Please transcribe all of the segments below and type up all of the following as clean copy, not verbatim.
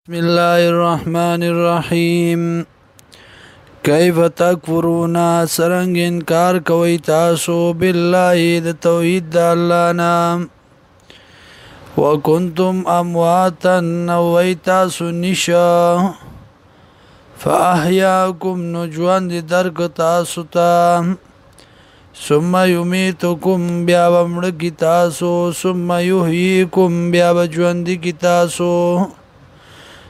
بسم الله الرحمن الرحیم کیف تکفرون سرنگ انکار کوي تاسو بالله د توحید د الله نام وکنتم امواتا نوی تاسو نشا فاحیاکم نجوان دی درک تاسو تا ثم یمیتکم بیا بمړکی تاسو ثم یحییکم بیا بجوان دی تاسو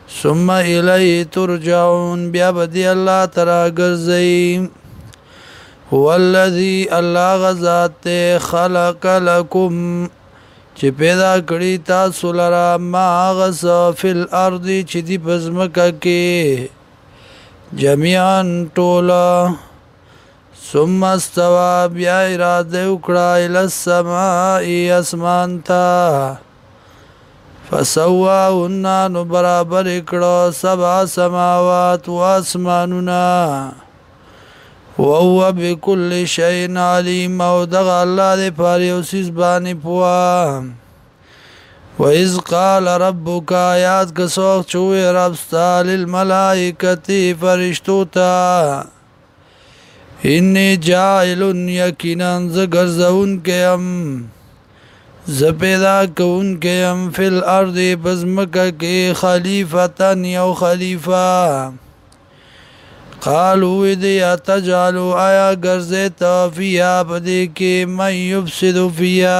ثم الی ترجعون بیا بدی الله ترا ګرځي هو الذی الله غذات خلق لكم چې پیدا کړی تاسو لرا ما غس فی الارض چې دی پزمکه کې جميعا ټولا ثم استوى بیا اراده وکړه ال السماء اسمان ته فسواهن نو برابر کړه سبع سماوات و اسماننا وهو بكل شيء عليم او دغ الله دې پاره او سیس باندې پوا واذ قال ربك آیات کسو چوي رب استال الملائکه فرشتو تا انی جاعل یقینا زګرزون کيم زپیدا کون کے ام فی الارض بزمکہ کے خلیفتن یو خلیفہ قالو دیا تجعلو آیا گرزیتا فیا بدے کے من یفسد فیا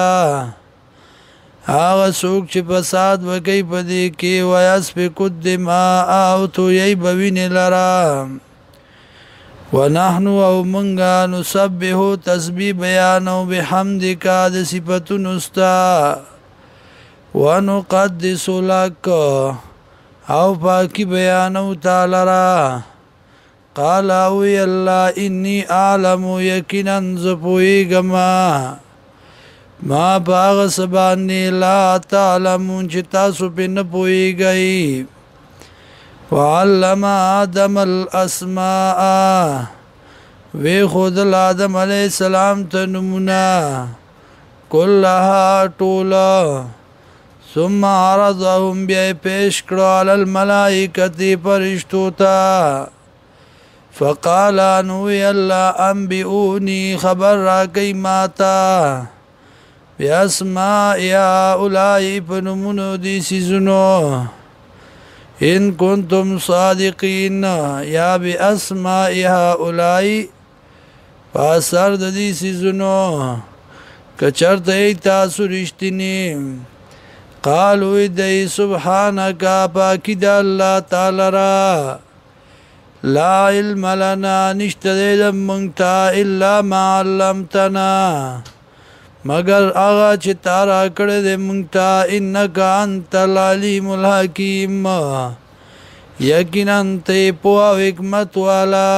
آغا سوک چی پساد وکی بدے کے ویسپک الدماء آو تو یی بوین لرام ونحن او منگا نسبحو تسبیح بیانو بحمدکا د صفتون استا ونقدس لک او پاکی بیانو تالرا قال اوی اللہ انی اعلم یقینا زپویگما ما باغ سبانی لا تعلمون چی تاسو پی نپوی گئی وعلم آدم الاسماء وی خود آدم علیہ السلام تنمنا کلها طولا ثم عرضهم بیا پیش کرو علی الملائکتی پرشتو تا فقال انوی اللہ انبئونی خبر را کئی ماتا بی اسماء یا اولائی پنمونو دی سیزنو ان کنتم صادقین یا بی اسماء هؤلاء پاسر د دې سيزونو کچرته تاسو رښتینی قالو دې سبحانك پاکی د الله تعالی را لا علم لنا نشته مونږ الا ما علمتنا مگر هغه چې تارا کړې دې مونږ ته انک انت العلیم الحکیم یقینا ته په حکمت والا